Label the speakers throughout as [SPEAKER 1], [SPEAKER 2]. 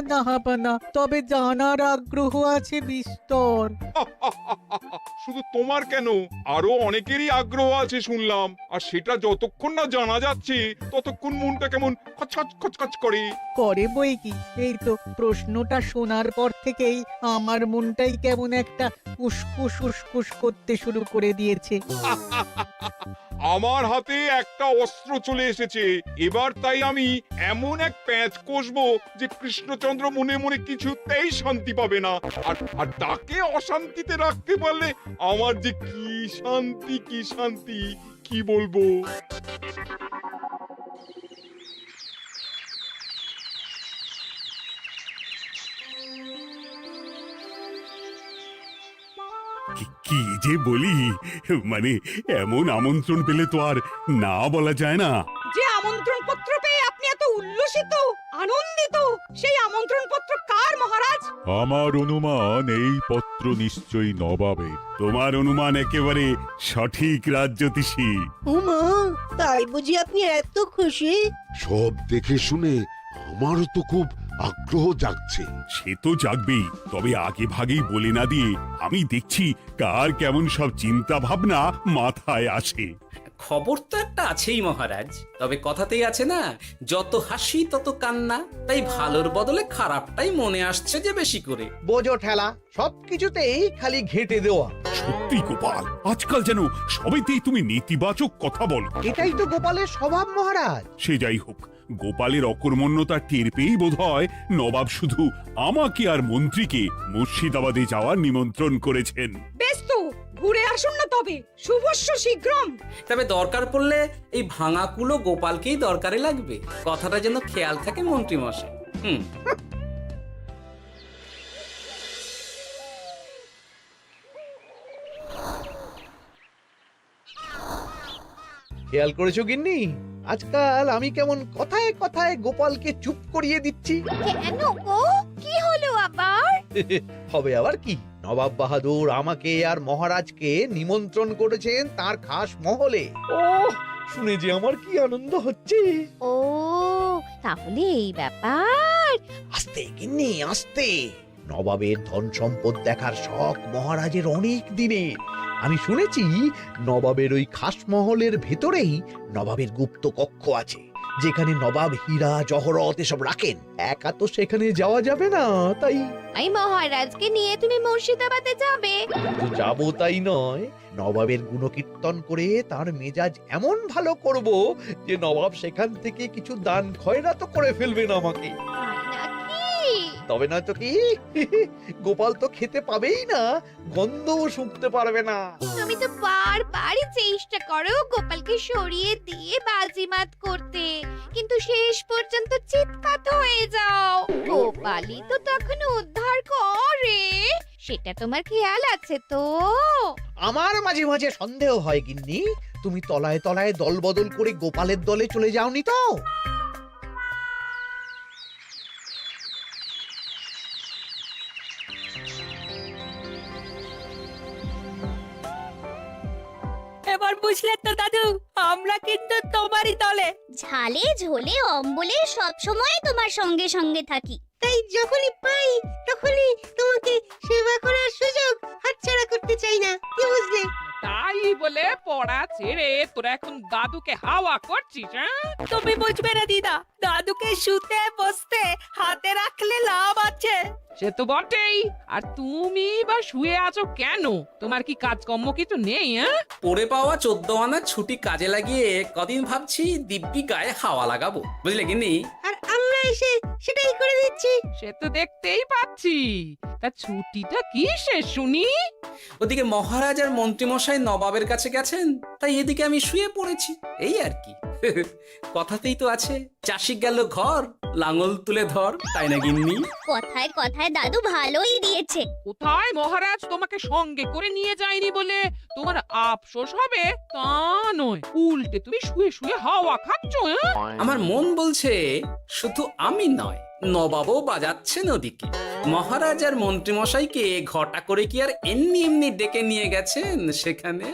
[SPEAKER 1] আনা হাবানা, তবে জানার আগ্রহ আছে বিস্তর।
[SPEAKER 2] শুধু তোমার কেন, আরো অনেকেরই আগ্রহ আছে শুনলাম, আর সেটা যতক্ষণ না জানা যাচ্ছে ততক্ষণ মনটা কেমন খচখচ খচখচ করে।
[SPEAKER 1] করে বই কি, এই তো প্রশ্নটা শোনার পর থেকেই আমার মনটাই কেমন একটা উসকুস উসকুস করতে শুরু করে দিয়েছে।
[SPEAKER 2] আমার হাতে একটা অস্ত্র চলে এসেছে এবার, তাই আমি এমন এক প্যাঁচ কষবো যে কৃষ্ণচন্দ্র মনে মনে কিছুতেই শান্তি পাবে না। আর তাকে অশান্তিতে রাখতে পারলে আমার যে কি শান্তি কি শান্তি, কি বলবো।
[SPEAKER 3] কি যে বলি, মানে এমন আমন্ত্রণ পেলে তো আর না বলা যায় না।
[SPEAKER 4] যে আমন্ত্রণ পত্র পেয়ে আপনি এত উল্লসিত, আনন্দিত, সেই আমন্ত্রণ পত্র কার মহারাজ?
[SPEAKER 5] আমার অনুমান এই পত্র নিশ্চয়ই নবাবের।
[SPEAKER 3] তোমার অনুমান একেবারে সঠিক, রাজ্যতীষী।
[SPEAKER 6] উমা, তাই বুঝি আপনি এত খুশি?
[SPEAKER 7] সব দেখে শুনে আমারও তো খুব আগ্রহ জাগছে।
[SPEAKER 3] সে তো জাগবেই, তবে আগে ভাগেই বলে না দিয়ে আমি দেখছি কার কেমন সব চিন্তা ভাবনা মাথায় আসে।
[SPEAKER 8] খবর তো একটা আছেই মহারাজ, তবে কথাতেই আছে না, যত হাসি তত কান্না। তাই ভালোর বদলে খারাপটাই মনে আসছে যে বেশি করে।
[SPEAKER 9] বোঝো ঠেলা, সবকিছুতেই খালি ঘেঁটে দেওয়া।
[SPEAKER 3] সত্যি গোপাল, আজকাল যেন সবেতেই তুমি নেতিবাচক কথা বলো।
[SPEAKER 9] এটাই তো গোপালের স্বভাব মহারাজ।
[SPEAKER 3] সে যাই হোক, গোপালের অকর্মণ্যতা টের পেয়েই বোধ হয় নবাব শুধু আমাকে আর মন্ত্রীকে মুর্শিদাবাদে যাওয়ার নিমন্ত্রণ করেছেন।
[SPEAKER 4] বেশ তো, ঘুরে আসুন না তবে, শুভস্য শীঘ্রম।
[SPEAKER 8] তবে দরকার পড়লে এই ভাঙা কুলো গোপালকেই দরকারে লাগবে, কথাটা যেন খেয়াল থাকে মন্ত্রী মশাই।
[SPEAKER 9] খেয়াল করেছো গিন্নি, আজকাল আমি কেমন কথায় কথায় গোপালকে চুপ করিয়ে দিচ্ছি?
[SPEAKER 10] কেন গো, কি হলো আবার?
[SPEAKER 9] হবে আবার কি, নবাব বাহাদুর আমাকে আর মহারাজকে নিমন্ত্রণ করেছেন তার খাস মহলে। ও শুনে যে আমার কি আনন্দ হচ্ছে।
[SPEAKER 10] ও, তাহলে এই ব্যাপার।
[SPEAKER 9] আস্তে গিন্নি আস্তে, নবাবের ধন সম্পদ দেখার শখ মহারাজের অনেক দিনের। আমি শুনেছি নবাবের ওই খাস মহলের ভেতরেই নবাবের গুপ্ত কক্ষ আছে, যেখানে নবাব হীরা জহরত এসব রাখেন। একা তো সেখানে যাওয়া যাবে না, তাই
[SPEAKER 10] এই মহারাজকে নিয়ে তুমি মুর্শিদাবাদে যাবে?
[SPEAKER 9] শুধু যাবো তাই নয়, নবাবের গুণকীর্তন করে তার মেজাজ এমন ভালো করব যে নবাব সেখান থেকে কিছু দান খয়রাত করে ফেলবেন আমাকে।
[SPEAKER 10] নাকি?
[SPEAKER 9] তবে নয় তো কি, গোপাল তো খেতে পাবেই না, গন্ধও শুঁকতে পারবে না।
[SPEAKER 10] তুমি তো বারবারই চেষ্টা করো গোপালকে সরিয়ে দিয়ে বাজিমাত করতে, কিন্তু শেষ পর্যন্ত চিৎপাত হয়ে যাও। গোপালই তো তখন উদ্ধার করে, সেটা তোমার খেয়াল আছে তো?
[SPEAKER 9] আমার মাঝে মাঝে সন্দেহ হয় গিন্নি, তুমি তলায় তলায় দল বদল করে গোপালের দলে চলে যাওনি তো?
[SPEAKER 4] এবার বুঝলে তো দাদু, আমরা কিন্তু তোমারই দলে।
[SPEAKER 10] ঝালে ঝোলে অম্বলে সব সময় তোমার সঙ্গে সঙ্গে থাকি।
[SPEAKER 6] তাই যখনই পাই তখনই তোমাকে সেবা করার সুযোগ হাতছাড়া করতে চাই না, কি বুঝলে?
[SPEAKER 4] তাই বলে পড়া ছেড়ে তোরা এখন দাদুকে হাওয়া করছিস? তুমি বুঝবে না দিদা, দাদুকে শুতে বসতে হাতে রাখলে লাভ আছে। সে তো বটেই, আর তুমি বা শুয়ে আছো কেন? তোমার কি কাজকর্ম কিছু নেই?
[SPEAKER 8] পড়ে পাওয়া 14 আনা ছুটি কাজে লাগিয়ে কদিন ভাবছি দিব্যি গায়ে হাওয়া লাগাবো, বুঝলে গিন্নি?
[SPEAKER 6] আর আমরা এসে সেটাই করে দিচ্ছি।
[SPEAKER 4] সে তো দেখতেই পাচ্ছি। তা ছুটিটা কি শেষ শুনি?
[SPEAKER 8] ওদিকে মহারাজ আর মন্ত্রীমশাই নবাবের কাছে গেছেন, তাই এদিকে আমি শুয়ে পড়েছি, এই আর কি। কথাতেই তো আছে, চাষি গেল ঘর, লাঙল তুলে ধর, তাই না গিন্নি?
[SPEAKER 10] কথায় কথায় দাদু ভালোই দিয়েছে।
[SPEAKER 4] কোথায় মহারাজ তোমাকে সঙ্গে করে নিয়ে যায়নি বলে তোমার আফসোস হবে তা নয়, উল্টে তুমি শুয়ে শুয়ে হাওয়া খাচ্ছ।
[SPEAKER 8] আমার মন বলছে শুধু আমি নয়, নবাবও বাজাচ্ছেন ওদিকে। মহারাজ আর মন্ত্রীমশাইকে ঘটা করে কি আর এমনি এমনি ডেকে নিয়ে গেছেন সেখানে?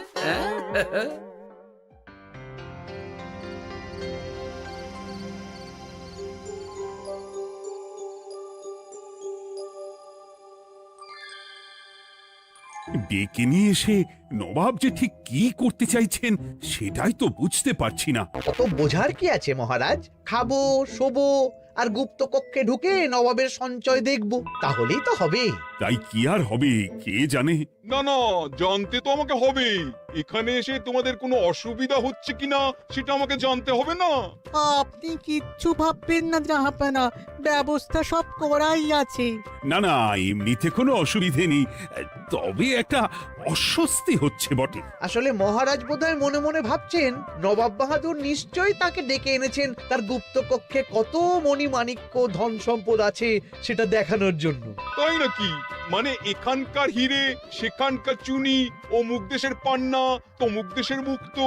[SPEAKER 3] ডেকে নিয়ে এসে নবাব যে ঠিক কি করতে চাইছেন সেটাই তো বুঝতে পারছি না।
[SPEAKER 9] অত বোঝার কি আছে মহারাজ? খাবো, শোবো আর গুপ্ত কক্ষে ঢুকে নবাবের সঞ্চয় দেখব, তাহলেই তো হবে।
[SPEAKER 3] তাই কি আর হবে কে জানে।
[SPEAKER 2] না না, জানতে তো আমাকে হবে। এখানে এসে তোমাদের কোনো অসুবিধা হচ্ছে কিনা সেটা আমাকে জানতে হবে না?
[SPEAKER 1] আপনি কিচ্ছু ভাববেন না জাহাপানা, ব্যবস্থা সব করাই আছে।
[SPEAKER 3] না না, এমনিতে কোনো অসুবিধে নেই, তবে একটা অস্বস্তি হচ্ছে বটে।
[SPEAKER 9] আসলে মহারাজ বোধহয় মনে মনে ভাবছেন নবাব বাহাদুর নিশ্চয়ই তাকে ডেকে এনেছেন তার গুপ্ত কক্ষে কত মণিমাণিক্য ধন সম্পদ আছে সেটা দেখানোর জন্য।
[SPEAKER 2] তাই নাকি? মানে এখানকার হিরে, সেখানকার চুনি, অমুক দেশের পান্না, তমুক দেশের মুক্ত।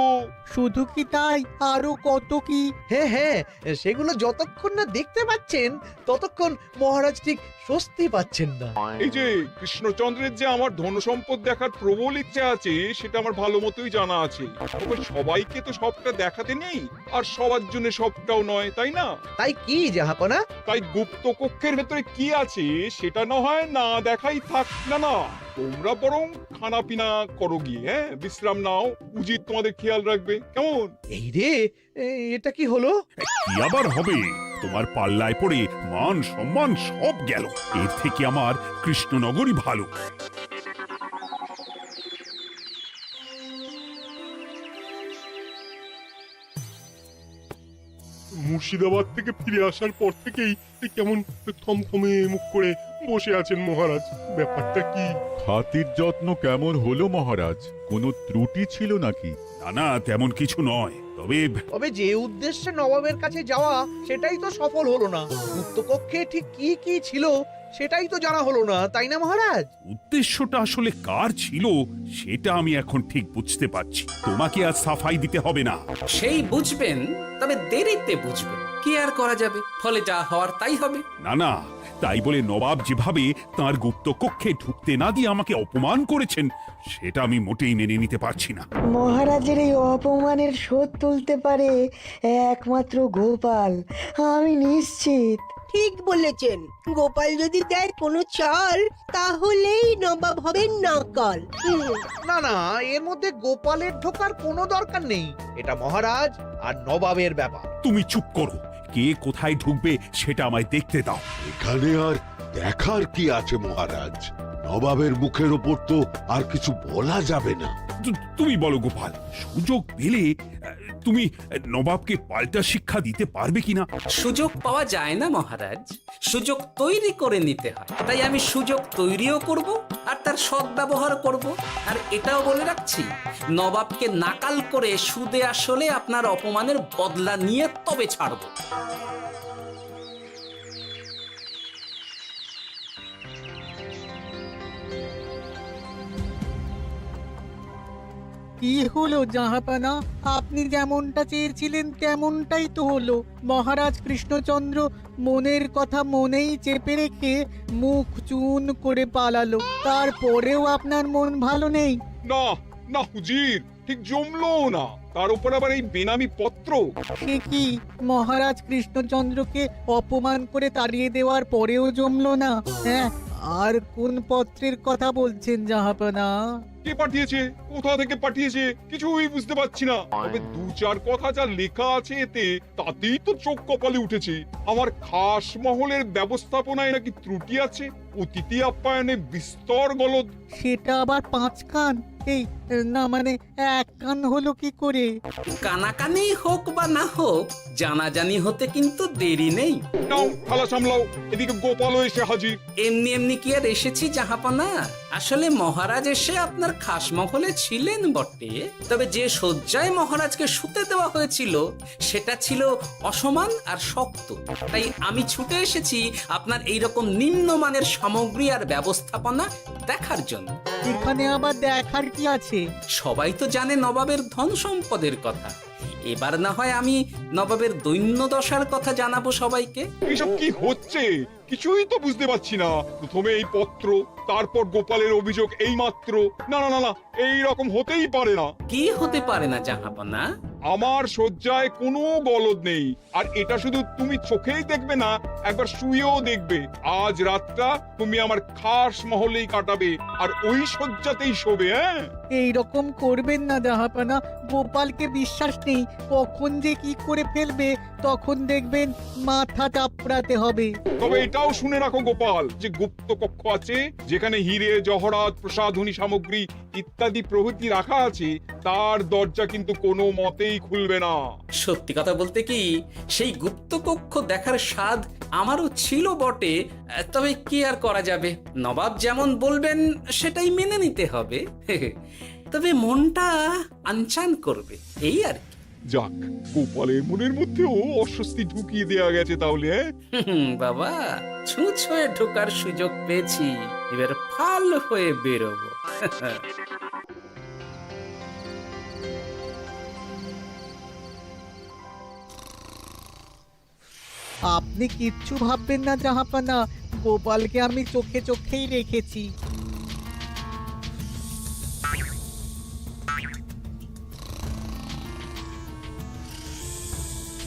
[SPEAKER 1] শুধু কি তাই, আরো কত কি।
[SPEAKER 9] হ্যাঁ হ্যাঁ, সেগুলো যতক্ষণ না দেখতে পাচ্ছেন ততক্ষণ মহারাজ ঠিক স্বস্তি পাচ্ছেন না।
[SPEAKER 2] এই যে কৃষ্ণচন্দ্রের যে আমার ধন সম্পদ দেখার প্রবল ইচ্ছা আছে সেটা আমার ভালো মতোই জানা আছে। তবে সবাইকে তো সবটা দেখাতে নেই, আর সবার জন্য সবটাও নয়, তাই না?
[SPEAKER 9] তাই কি জাহাপনা?
[SPEAKER 2] তাই গুপ্ত কক্ষের ভেতরে কি আছে সেটা না হয় না দেখাই থাক। না না, তোমরা বরং খানা পিনা করো গিয়ে, হ্যাঁ, বিশ্রাম নাও। উজিত তোমাদের খেয়াল রাখবে, কেমন?
[SPEAKER 9] এই রে, এটা কি হলো?
[SPEAKER 3] কি আবার হবে? তোমার পাল্লায় পড়ে মান সম্মান সব গেল। এর থেকে আমার কৃষ্ণনগরই ভালো।
[SPEAKER 5] মুর্শিদাবাদ থেকে ফিরে আসার পর থেকেই কেমন থমথমে মুখ করে বসে আছেন মহারাজ। ব্যাপারটা কি? হাতির যত্ন কেমন হলো মহারাজ? কোনো ত্রুটি ছিল নাকি?
[SPEAKER 3] না না, তেমন কিছু নয়, তবে
[SPEAKER 9] তবে যে উদ্দেশ্যে নবাবের কাছে যাওয়া সেটাই তো সফল হলো না। গুপ্ত কক্ষে ঠিক কি কি ছিল সেটাই তো জানা হলো না, তাই না মহারাজ?
[SPEAKER 3] উদ্দেশ্যটা আসলে কার ছিল সেটা আমি এখন ঠিক বুঝতে পারছি। তোমাকে আর সাফাই দিতে হবে না।
[SPEAKER 8] সেই বুঝবেন, তবে দেরিতে বুঝবেন। কি আর করা যাবে, ফলে যা হওয়ার তাই হবে।
[SPEAKER 3] না না, তাই বলে নবাব যেভাবে তার গুপ্ত কক্ষে ঢুকতে না দিয়ে আমাকে অপমান করেছেন সেটা আমি মোটেই মেনে নিতে পারছি না।
[SPEAKER 11] মহারাজের এই অপমানের শোধ তুলতে পারে একমাত্র গোপাল, আমি নিশ্চিত।
[SPEAKER 6] ঠিক বলেছেন, গোপাল যদি দেয় কোনো চাল তাহলেই নবাব হবেন নকল।
[SPEAKER 9] না না, এর মধ্যে গোপালের ঢোকার কোনো দরকার নেই। এটা মহারাজ আর নবাবের ব্যাপার।
[SPEAKER 3] তুমি চুপ করো, কে কোথায় ঢুকবে সেটা আমায় দেখতে দাও।
[SPEAKER 7] এখানে আর দেখার কি আছে মহারাজ? নবাবের মুখের ওপর তো আর কিছু বলা যাবে না।
[SPEAKER 3] তুমি বলো গোপাল, সুযোগ পেলে তুমি নবাবকে পাল্টা শিক্ষা দিতে পারবে কিনা?
[SPEAKER 8] সুযোগ পাওয়া যায় না মহারাজ, সুযোগ তৈরি করে নিতে হয়। তাই আমি সুযোগ তৈরিও করব আর তার সদ্ব্যবহার করব। আর এটাও বলে রাখছি, নবাবকে নাকাল করে সুদে আসলে আপনার অপমানের বদলা নিয়ে তবে ছাড়ব।
[SPEAKER 1] কি হলো জাহাপানা, আপনি যেমনটা চেয়েছিলেন তেমনটাই তো হলো। মহারাজ কৃষ্ণচন্দ্র মনের কথা মনেই চেপে রেখে মুখ চুন করে পালালো, তারপরেও আপনার মন ভালো নেই?
[SPEAKER 2] না না হুজির, ঠিক জমলো না। তার উপর আবার এই বেনামি পত্র।
[SPEAKER 1] সে কি, মহারাজ কৃষ্ণচন্দ্রকে অপমান করে তাড়িয়ে দেওয়ার পরেও জমলো না? হ্যাঁ, আর কোন পত্রের কথা বলছেন জাহাপানা?
[SPEAKER 2] কে পাঠিয়েছে, কোথা থেকে পাঠিয়েছে কিছুই বুঝতে পারছি না। তবে দু চার কথা যা লেখা আছে এতে, তাতেই তো চোখ কপালে উঠেছে। আমার খাস মহলের ব্যবস্থাপনায় নাকি ত্রুটি আছে, অতিথি আপ্যায়নে বিস্তর গলদ।
[SPEAKER 1] সেটা আবার 5 কান? এই না, মানে 1 কান হলো কি করে?
[SPEAKER 8] কানাকানি হোক বা না হোক, জানাজানি হতে কিন্তু দেরি নেই।
[SPEAKER 2] নাও থালা সামলাও, এদিকে গোপালও এসে হাজির।
[SPEAKER 8] এমনি এমনি কি আর এসেছি জাহাপানা? আসলে মহারাজ এসে আপনার খাস মহলে ছিলেন বটে, তবে যে শয্যায় মহারাজকে শুতে দেওয়া হয়েছিল সেটা ছিল অসমান আর শক্ত। তাই আমি ছুটে এসেছি আপনার এইরকম নিম্নমানের সামগ্রী আর ব্যবস্থাপনা দেখার জন্য।
[SPEAKER 1] এখানে আবার দেখার কি আছে?
[SPEAKER 8] সবাই তো জানে নবাবের ধন সম্পদের কথা, এবার না হয় আমি নবাবের দৈন্য দশার কথা জানাবো সবাইকে।
[SPEAKER 2] এইসব কি হচ্ছে? কিছুই তো বুঝতে পারছি না। প্রথমে এই পত্র, তারপর গোপালের অভিযোগ এই মাত্র। না না না না, এই রকম হতেই পারে না।
[SPEAKER 8] কি হতে পারে না জাহাপনা?
[SPEAKER 2] আমার শয্যায় কোনো গলদ নেই, আর এটা শুধু তুমি চোখেই দেখবে না, একবার শুয়েও দেখবে। আজ রাতটা তুমি আমার খাস মহলেই কাটাবে, আর ওই শয্যাতেই শোবে। হ্যাঁ,
[SPEAKER 1] এই রকম করবেন না জাহাপানা, গোপালকে বিশ্বাস নেই, কখন যে কি করে ফেলবে তখন দেখবেন মাথা চাপড়াতে হবে।
[SPEAKER 2] তবে এটাও শুনে রাখো গোপাল, যে গুপ্ত কক্ষ আছে যেখানে হিরে জহরাত প্রসাধনী সামগ্রী ইত্যাদি প্রভৃতি রাখা আছে, তার দরজা কিন্তু কোনো মতেই খুলবে না।
[SPEAKER 8] সত্যি কথা বলতে কি, সেই গুপ্ত কক্ষ দেখার স্বাদ আমারও ছিল বটে, তবে কি আর করা যাবে, নবাব যেমন বলবেন সেটাই মেনে নিতে হবে। তবে মনটা আনচান করবে, এই আর কি।
[SPEAKER 2] যাক, গোপালের মনের মধ্যেও অস্বস্তি ঢুকিয়ে দেয়া গেছে তাহলে।
[SPEAKER 8] বাবা, ছুঁচ হয়ে ঢোকার সুযোগ পেয়েছি, এবার ফাল হয়ে বেরোবো।
[SPEAKER 1] আপনি কিচ্ছু ভাববেন না জাহাপানা, গোপালকে আমি চোখে চোখেই রেখেছি।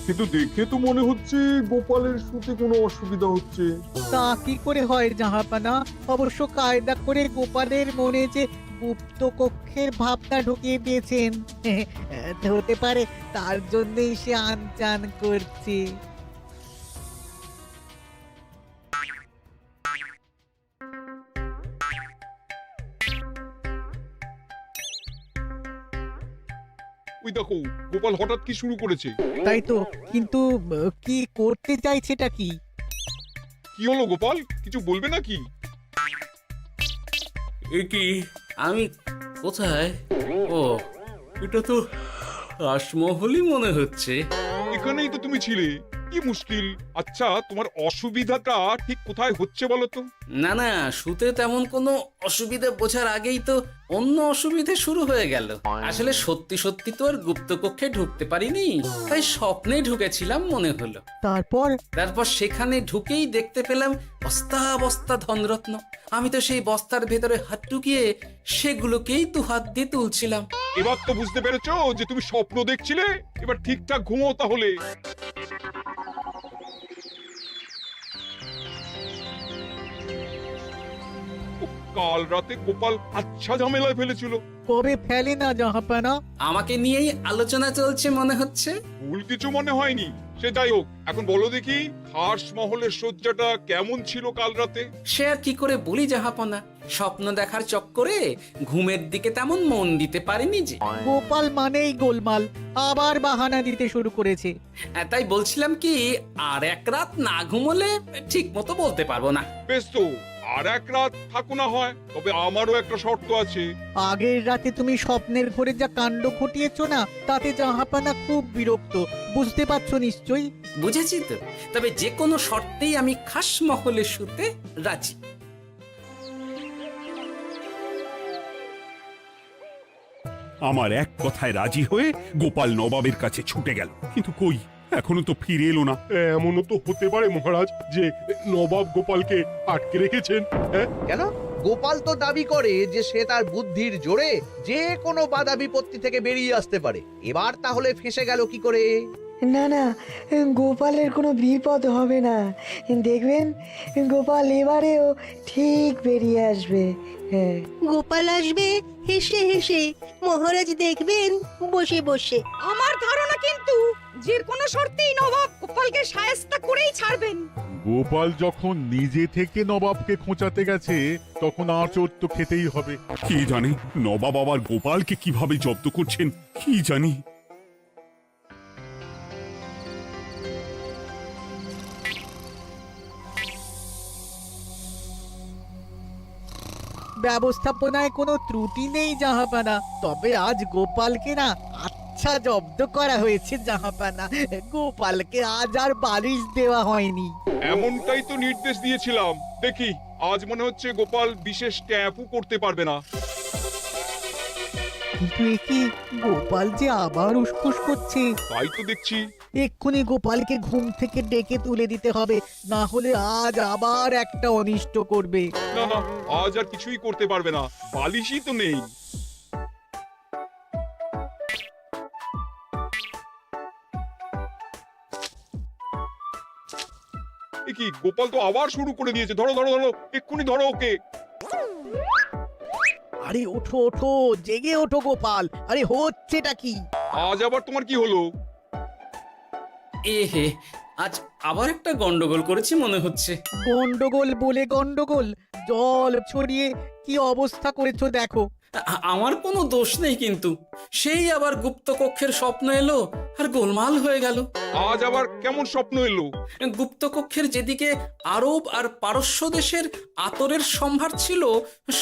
[SPEAKER 2] কিন্তু দেখে তো মনে হচ্ছে গোপালের শুতে কোনো অসুবিধা হচ্ছে।
[SPEAKER 1] তা কি করে হয় জাহাপানা? অবশ্য কায়দা করে গোপালের মনে যে গুপ্ত কক্ষের ভাবনা ঢুকিয়ে দিয়েছেন, হতে পারে তার জন্যই সে আনচান করছে।
[SPEAKER 2] ওই দেখো, গোপাল হঠাৎ কি শুরু করেছে।
[SPEAKER 1] তাই তো, কিন্তু কি করতে চাইছেটা কি?
[SPEAKER 2] কি হলো গোপাল, কিছু বলবে নাকি?
[SPEAKER 8] এ কি, আমি কোথায়? ও, এটা তো রাসমহলই মনে হচ্ছে।
[SPEAKER 2] এখানেই তো তুমি ছিলে, কি মুশকিল। আচ্ছা, তোমার অসুবিধাটা ঠিক কোথায় হচ্ছে বলো তো?
[SPEAKER 8] না না, শুতে তেমন কোনো অসুবিধা বোঝার আগেই তো অন্য অসুবিধে শুরু হয়ে গেল। আসলে সত্যি সত্যি তো আর গুপ্ত কক্ষে ঢুকতে পারিনি, তাই স্বপ্নে ঢুকেছিলাম মনে হলো। তারপর সেখানে ঢুকেই দেখতে পেলাম বস্তা বস্তা ধনরত্ন। আমি তো সেই বস্তার ভেতরে হাত ঢুকিয়ে সেগুলোকেই দু হাত দিয়ে তুলছিলাম।
[SPEAKER 2] এবার তো বুঝতে পেরেছো যে তুমি স্বপ্ন দেখছিলে। এবার ঠিকঠাক ঘুমো তাহলে। কাল রাতে গোপাল আচ্ছা ঝামেলায় ফেলেছিল।
[SPEAKER 1] কবে ফেলে না জাহাপানা?
[SPEAKER 8] আমাকে নিয়েই আলোচনা চলছে মনে হচ্ছে।
[SPEAKER 2] ভুল কিছু মনে হয়নি, সে যাই হোক। এখন বলো দেখি, খাস মহলের শয্যাটা কেমন ছিল কাল রাতে?
[SPEAKER 8] সে আর কি করে বলি জাহাপনা, স্বপ্ন দেখার চক্করে ঘুমের দিকে তেমন মন দিতে পারিনি যে।
[SPEAKER 1] গোপাল মানেই গোলমাল, আবার বাহানা দিতে শুরু করেছে।
[SPEAKER 8] তাই বলছিলাম কি, আর এক রাত না ঘুমোলে ঠিক মতো বলতে পারবো না।
[SPEAKER 2] বেশ তো, আর এক রাত থাকো না হয়, তবে আমারও একটা শর্ত আছে।
[SPEAKER 1] আগের রাতে তুমি স্বপ্নের ঘরে যা কাণ্ড ঘটিয়েছো না, তাতে জাহাপানা খুব বিরক্ত, বুঝতে পারছো নিশ্চয়ই।
[SPEAKER 8] বুঝেছি তো, তবে যে কোনো শর্তেই আমি খাস মহলে শুতে রাজি।
[SPEAKER 3] আমার এক কথায় রাজি হয়ে গোপাল নবাবের কাছে ছুটে গেল, কিন্তু কই, এখনো তো ফিরে এলো না।
[SPEAKER 5] এমনও তো হতে পারে মহারাজ যে নবাব গোপালকে আটকে রেখেছেন। হ্যাঁ,
[SPEAKER 9] কেন? গোপাল তো দাবি করে যে সে তার বুদ্ধির জোরে যে কোনো বাধা বিপত্তি থেকে বেরিয়ে আসতে পারে। এবার তাহলে ফেঁসে গেল কি করে?
[SPEAKER 11] না না, গোপালের কোনো বিপদ হবে না, দেখবেন গোপাল এবারেও ঠিক বেরিয়ে আসবে। হ্যাঁ,
[SPEAKER 6] গোপাল আসবে হেসে হেসে, মহারাজ দেখবেন বসে বসে।
[SPEAKER 4] আমার ধারণা কিন্তু যে কোনো শর্তেই নবাব গোপালকে শায়েস্তা করেই ছাড়বেন।
[SPEAKER 5] গোপাল যখন নিজে থেকে নবাবকে খোঁচাতে গেছে, তখন আঁচড় তো খেতেই হবে।
[SPEAKER 3] কি জানি নবাব আবার গোপালকে কিভাবে জব্দ করছেন, কি জানি।
[SPEAKER 1] ব্যবস্থাপনায় কোনো ত্রুটি নেই জাহাপানা, তবে আজ গোপালকে না আচ্ছা জব্দ করা হয়েছে জাহাপানা। গোপালকে আজ আর বালিশ দেওয়া হয়নি।
[SPEAKER 2] এমনটাই তো নির্দেশ দিয়েছিলাম। দেখি, আজ মনে হচ্ছে গোপাল বিশেষ ট্যাপও করতে পারবে না।
[SPEAKER 1] কিন্তু এ কি, গোপাল যে আবার উসখুস করছে।
[SPEAKER 2] তাই তো দেখছি।
[SPEAKER 1] এক্ষুনি গোপালকে ঘুম থেকে ডেকে তুলে দিতে হবে, না হলে আজ আবার একটা অনিষ্ট করবে।
[SPEAKER 2] না না, আজ আর কিছুই করতে পারবে না, বালিশই তো নেই। এ কি, গোপাল তো আবার শুরু করে দিয়েছে। ধরো ধরো ধরো, এক্ষুনি ধরো ওকে।
[SPEAKER 1] আরে ওঠো ওঠো, জেগে ওঠো গোপাল, আরে হচ্ছেটা কি?
[SPEAKER 2] আজ আবার তোমার কি হলো?
[SPEAKER 8] এ হে, আজ আবার একটা গন্ডগোল করেছি মনে হচ্ছে।
[SPEAKER 1] গন্ডগোল বলে গন্ডগোল, জল ছড়িয়ে কি অবস্থা করেছো দেখো।
[SPEAKER 8] আমার কোনো দোষ নেই, কিন্তু সেই আবার গুপ্তকক্ষের স্বপ্ন এলো আর গোলমাল হয়ে গেল।
[SPEAKER 2] আজ আবার কেমন স্বপ্ন এলো?
[SPEAKER 8] গুপ্তকক্ষের যেদিকে আরব আর পারস্য দেশের আতরের সম্ভার ছিল,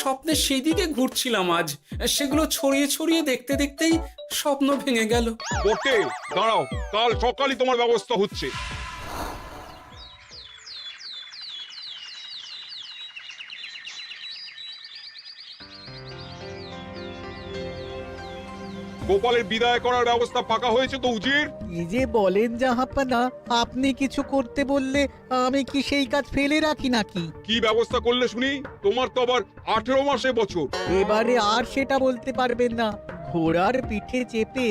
[SPEAKER 8] স্বপ্নে সেই দিকে ঘুরছিলাম আজ। সেগুলো ছড়িয়ে ছড়িয়ে দেখতে দেখতেই স্বপ্ন ভেঙে গেল।
[SPEAKER 2] বটে, দাঁড়াও, কাল সকালই তোমার ব্যবস্থা হচ্ছে। গোপালের বিদায় করার ব্যবস্থা পাকা হয়েছে তো উজির?
[SPEAKER 1] কি যে বলেন জাহাপানা, আপনি কিছু করতে বললে আমি কি সেই কাজ ফেলে রাখি নাকি?
[SPEAKER 2] কি ব্যবস্থা করলে শুনি? তোমার তো আবার 18 মাসে বছর।
[SPEAKER 1] এবারে আর সেটা বলতে পারবেন না। ঘোড়ার পিঠে চেপে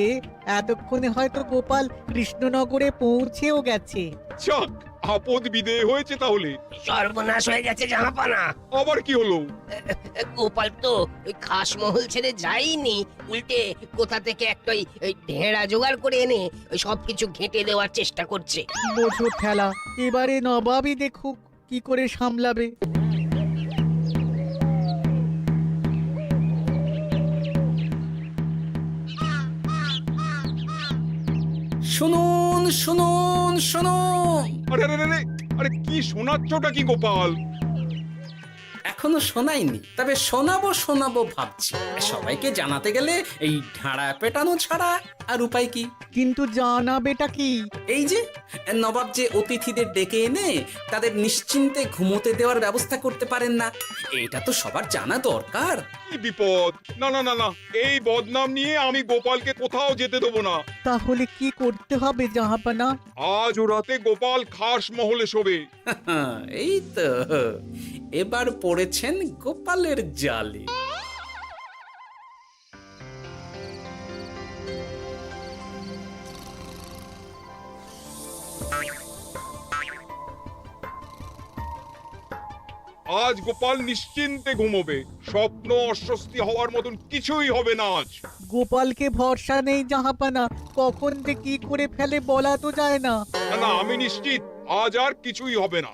[SPEAKER 1] এতক্ষণে হয়তো গোপাল কৃষ্ণনগরে পৌঁছেও গেছে।
[SPEAKER 2] যাক, আপদ বিদেয় হয়েছে তাহলে।
[SPEAKER 6] সর্বনাশ হয়ে গেছে জাহাপানা।
[SPEAKER 2] আবার কি হলো?
[SPEAKER 6] গোপাল তো ওই খাসমহল ছেড়ে যায়নি, উল্টে কোথা থেকে একটা ওই ঢেঁড়া জোগাড় করে এনে ওই সবকিছু ঘেঁটে দেওয়ার চেষ্টা করছে।
[SPEAKER 1] বোঝো ঠেলা, এবারে নবাবই দেখুক কি করে সামলাবে।
[SPEAKER 8] শুনুন শুনুন শুনুন,
[SPEAKER 2] আরে আরে আরে, আরে কি শোনাচ্ছটা কি গোপাল?
[SPEAKER 8] এখনো শোনাইনি, তবে শোনাবো শোনাবো ভাবছি। সবাইকে জানাতে গেলে এই ঢাড়া পেটানো ছাড়া আর উপায় কি?
[SPEAKER 1] কিন্তু জানাবেটা কি?
[SPEAKER 8] এই যে নবাব যে অতিথিদের ডেকে এনে তাদের নিশ্চিন্তে ঘুমোতে দেওয়ার ব্যবস্থা করতে পারেন না, এটা তো সবার জানা দরকার।
[SPEAKER 2] কি বিপদ! না না না না, এই বদনাম নিয়ে আমি গোপালকে কোথাও যেতে দেবো না।
[SPEAKER 1] তাহলে কি করতে হবে জাহাপানা?
[SPEAKER 2] আজ ও রাতে গোপাল খাস মহলে শোবে।
[SPEAKER 8] এই তো এবার পড়েছেন গোপালের জালে।
[SPEAKER 2] আজ গোপাল নিশ্চিন্তে ঘুমোবে। স্বপ্ন অস্বস্তি হওয়ার মতন কিছুই হবে না আজ।
[SPEAKER 1] গোপালকে ভরসা নেই জাহাপানা, কখন যে কি করে ফেলে বলা তো যায় না।
[SPEAKER 2] না না, আমি নিশ্চিত আজ আর কিছুই হবে না।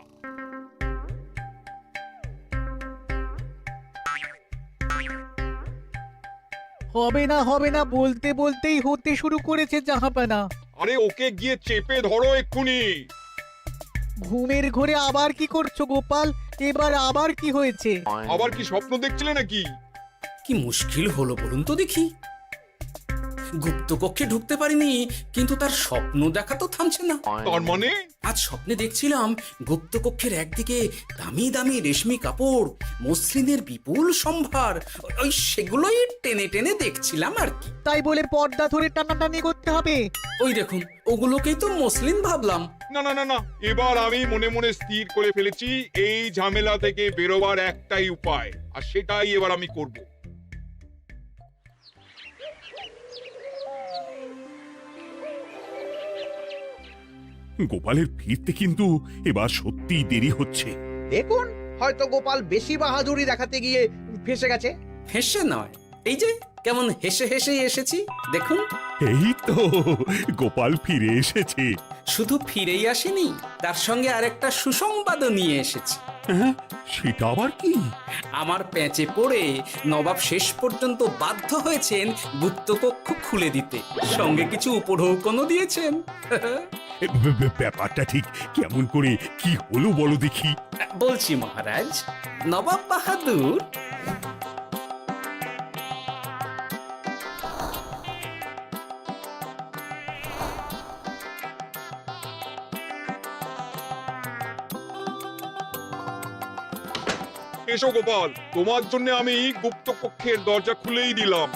[SPEAKER 1] হবে না বলতে বলতেই হতে শুরু করেছে জাহাপানা।
[SPEAKER 2] আরে ওকে গিয়ে চেপে ধরো এক্ষুনি।
[SPEAKER 1] ঘুমের ঘোরে আবার কি করছো গোপাল? এবার আবার কি হয়েছে?
[SPEAKER 2] আবার কি স্বপ্ন দেখছিলে নাকি?
[SPEAKER 8] কি মুশকিল হলো বলুন তো দেখি। গুপ্তকক্ষে ঢুকতে পারিনি, কিন্তু তার স্বপ্ন দেখা তো থামছে না।
[SPEAKER 2] তার মানে?
[SPEAKER 8] আজ স্বপ্নে দেখছিলাম গুপ্তকক্ষের একদিকে দামি দামি রেশমি কাপড়, মসলিনের বিপুল সম্ভার, ওই সেগুলোই টেনে টেনে দেখছিলাম আর কি।
[SPEAKER 1] তাই বলে পর্দা ধরে টানাটানি করতে হবে?
[SPEAKER 8] ওই দেখুন, ওগুলোকেই তো মসলিন ভাবলাম।
[SPEAKER 2] না না না না, এবার আমি মনে মনে স্থির করে ফেলেছি এই ঝামেলা থেকে বেরোবার একটাই উপায়, আর সেটাই এবার আমি করব।
[SPEAKER 3] গোপালের ফিরতে কিন্তু এবার সত্যিই দেরি হচ্ছে।
[SPEAKER 9] দেখুন, হয়তো গোপাল বেশি বাহাদুরি দেখাতে গিয়ে ফেসে গেছে।
[SPEAKER 8] হেসে নয়, এই যে কেমন হেসে হেসেই এসেছি দেখুন।
[SPEAKER 3] এই তো গোপাল ফিরে এসেছে।
[SPEAKER 8] শুধু ফিরেই আসেনি, তার সঙ্গে আরেকটা সুসংবাদও নিয়ে এসেছি।
[SPEAKER 3] হ্যাঁ, সেটা আবার কি?
[SPEAKER 8] আমার প্যাঁচে পড়ে নবাব শেষ পর্যন্ত বাধ্য হয়েছেন গুপ্তকক্ষ খুলে দিতে, সঙ্গে কিছু উপঢৌকনও দিয়েছেন।
[SPEAKER 3] ব্যাপারটা ঠিক কেমন করে কি হলো বলো দেখি।
[SPEAKER 8] বলছি মহারাজ, নবাব বাহাদুর
[SPEAKER 2] এসো গোপাল, তোমার জন্য আমি গুপ্ত কক্ষের দরজা খুলেই দিলাম।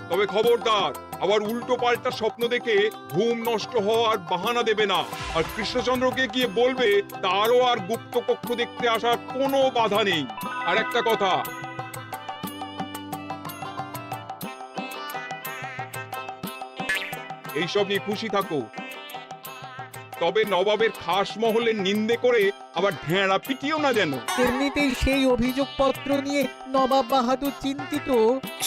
[SPEAKER 2] তবে খবরদার, আবার উল্টো পাল্টা স্বপ্ন দেখে ঘুম নষ্ট হওয়ার বাহানা দেবে না। আর কৃষ্ণচন্দ্রকে গিয়ে বলবে তারও আর গুপ্ত কক্ষ দেখতে আসার কোনো বাধা নেই। আর একটা কথা, এইসব নিয়ে খুশি থাকো, তবে নবাবের খাস মহলের নিন্দে করে আবার ঢেঁড়া পিটিও না যেন।
[SPEAKER 1] এমনিতেই সেই অভিযোগপত্র নিয়ে নবাব বাহাদুর চিন্তিত।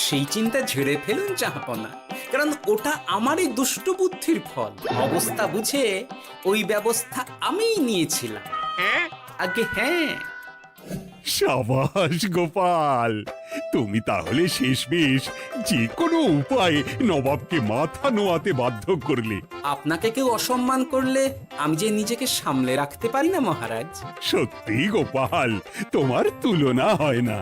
[SPEAKER 8] সেই চিন্তা ঝেড়ে ফেলুন জাহাপনা, কারণ ওটা আমারই দুষ্ট বুদ্ধির ফল। অবস্থা বুঝে ওই ব্যবস্থা আমিই নিয়েছিলাম।
[SPEAKER 2] হ্যাঁ,
[SPEAKER 8] আগে হ্যাঁ।
[SPEAKER 3] সাবাস গোপাল, তুমি তাহলে শেষমেশ যে কোনো উপায়ে নবাবকে মাথা নোয়াতে বাধ্য করলে।
[SPEAKER 8] আপনাকে কেউ অসম্মান করলে আমি যে নিজেকে সামলে রাখতে পারি না মহারাজ।
[SPEAKER 3] সত্যি গোপাল, তোমার তুলনা হয় না।